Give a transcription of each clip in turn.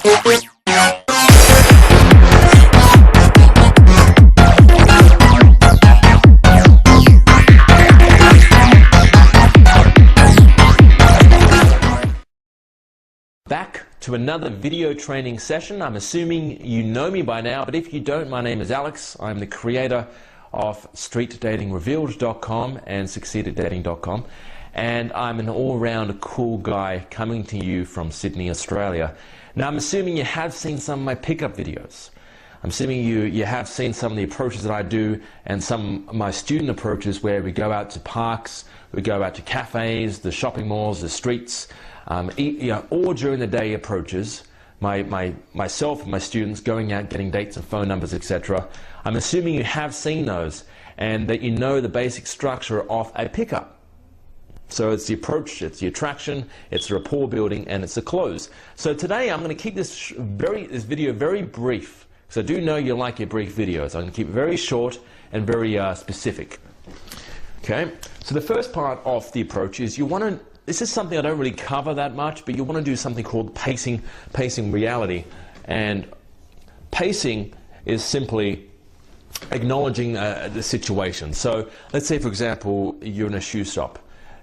Back to another video training session. I'm assuming you know me by now, but if you don't, my name is Alex. I'm the creator of streetdatingrevealed.com and succeededdating.com, and I'm an all-round cool guy coming to you from Sydney, Australia. Now, I'm assuming you have seen some of my pickup videos. I'm assuming you have seen some of the approaches that I do and some of my student approaches where we go out to parks, we go out to cafes, the shopping malls, the streets, all during the day approaches, myself and my students going out, getting dates and phone numbers, etc. I'm assuming you have seen those and that you know the basic structure of a pickup. So it's the approach, it's the attraction, it's the rapport building, and it's the close. So today I'm going to keep this video very brief, because I do know you like your brief videos. I'm going to keep it very short and very specific. Okay, so the first part of the approach is you want to, this is something I don't really cover that much, but you want to do something called pacing reality. And pacing is simply acknowledging the situation. So let's say, for example, you're in a shoe shop.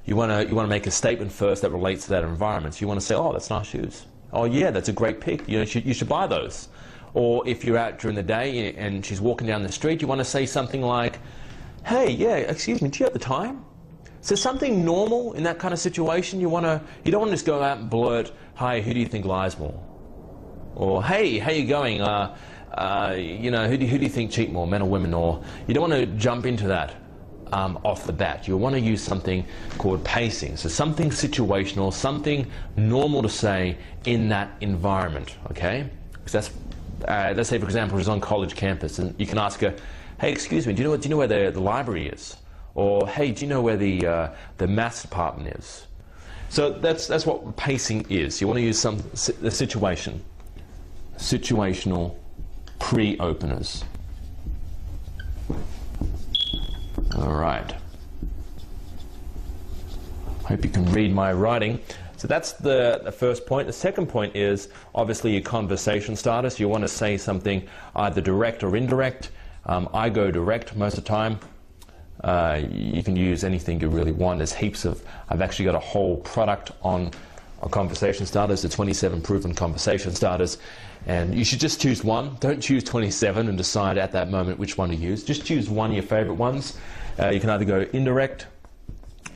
You want to make a statement first that relates to that environment. So you want to say, "Oh, that's nice shoes. Oh, yeah, that's a great pick. You should buy those." Or if you're out during the day and she's walking down the street, you want to say something like, "Hey, yeah, excuse me, do you have the time?" So something normal in that kind of situation. You don't want to just go out and blurt, "Hi, who do you think lies more?" Or, "Hey, how you going? Who do you think cheat more, men or women?" Or you don't want to jump into that off the bat. You want to use something called pacing. So something situational, something normal to say in that environment. Okay? Because that's, let's say, for example, she's on college campus, and you can ask her, "Hey, excuse me, do you know where the library is?" Or, "Hey, do you know where the maths department is?" So that's what pacing is. You want to use the situational pre-openers. All right. Hope you can read my writing. So that's the first point. The second point is obviously your conversation starter. So you want to say something either direct or indirect. I go direct most of the time. You can use anything you really want. There's heaps of, I've actually got a whole product on conversation starters, the 27 proven conversation starters, and you should just choose one. Don't choose 27 and decide at that moment which one to use. Just choose one of your favorite ones. You can either go indirect,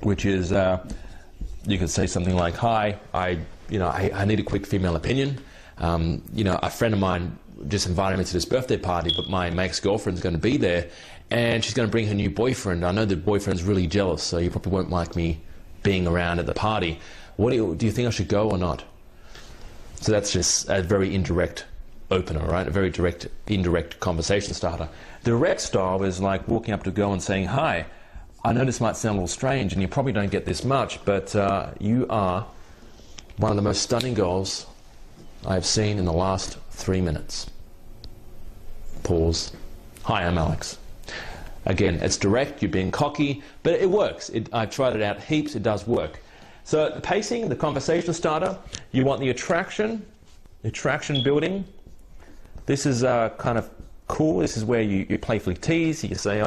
which is you could say something like, "Hi, I need a quick female opinion. A friend of mine just invited me to this birthday party, but my ex-girlfriend's going to be there, and she's going to bring her new boyfriend. I know the boyfriend's really jealous, so you probably won't like me being around at the party. Do you think I should go or not?" So that's just a very indirect opener, right? A very indirect conversation starter. The direct style is like walking up to a girl and saying, "Hi, I know this might sound a little strange, and you probably don't get this much, but you are one of the most stunning girls I have seen in the last 3 minutes." Pause. "Hi, I'm Alex." Again, it's direct, you're being cocky, but it works. I've tried it out heaps, it does work. So the pacing, the conversation starter, you want the attraction building. This is kind of cool. This is where you playfully tease. You say,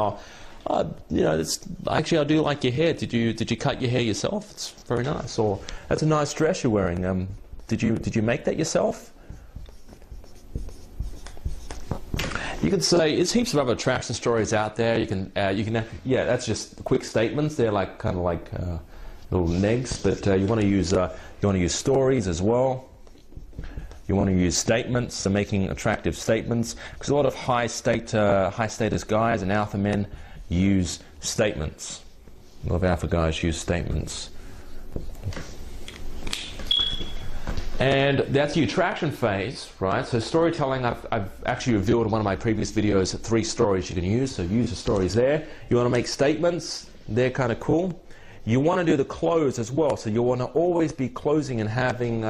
actually, I do like your hair. Did you cut your hair yourself? It's very nice. Or, "That's a nice dress you're wearing. Did you make that yourself?" You can say, there's heaps of other attraction stories out there. That's just quick statements. They're kind of like little negs, but you want to use stories as well. You want to use statements, so making attractive statements, because a lot of high status guys and alpha men use statements. A lot of alpha guys use statements. And that's the attraction phase, right? So storytelling, I've actually revealed in one of my previous videos 3 stories you can use, so use the stories there. You want to make statements, they're kind of cool. You want to do the close as well, so you want to always be closing and having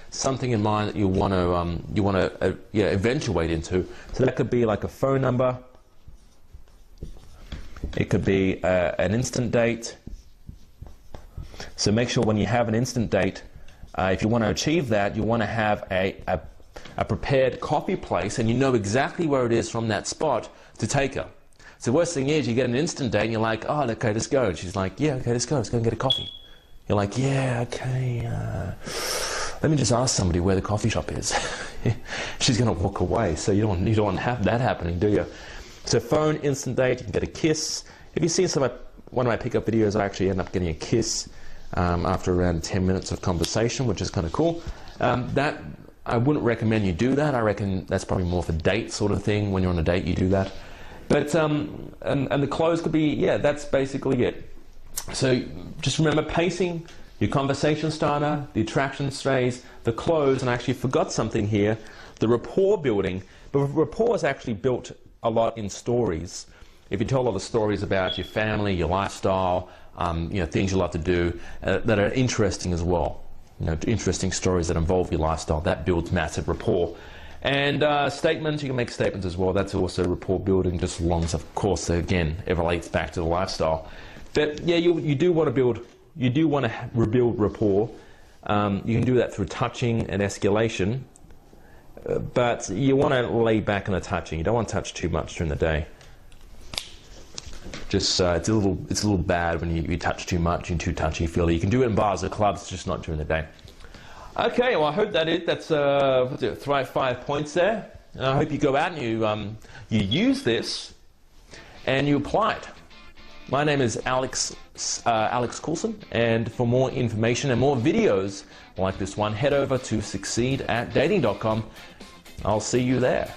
something in mind that you want to eventuate into. So that could be like a phone number, it could be an instant date. So make sure when you have an instant date, if you want to achieve that, you want to have a a prepared coffee place and you know exactly where it is from that spot to take her. So the worst thing is you get an instant date and you're like, oh, okay, let's go. And she's like, yeah, okay, let's go and get a coffee. You're like, yeah, okay, let me just ask somebody where the coffee shop is. She's going to walk away, so you don't want to have that happening, do you? So phone, instant date, you can get a kiss. If you've seen one of my pickup videos, I actually end up getting a kiss after around 10 minutes of conversation, which is kind of cool. That I wouldn't recommend you do that. I reckon that's probably more for date sort of thing. When you're on a date, you do that. But and the close could be, yeah, that's basically it. So just remember pacing, your conversation starter, the attraction phrase, the close, and I actually forgot something here, the rapport building. But rapport is actually built a lot in stories. If you tell a lot of stories about your family, your lifestyle, things you love to do that are interesting as well, interesting stories that involve your lifestyle, that builds massive rapport. And statements, you can make statements as well. That's also rapport building, just as long as, of course, again, it relates back to the lifestyle. But yeah, you do want to rebuild rapport. You can do that through touching and escalation, but you want to lay back on the touching. You don't want to touch too much during the day. Just it's a little bad when you touch too much and too touchy-feely. You can do it in bars or clubs, just not during the day. Okay, well I hope that's 5 points there. And I hope you go out and you use this and you apply it. My name is Alex Coulson, and for more information and more videos like this one, head over to succeedatdating.com. I'll see you there.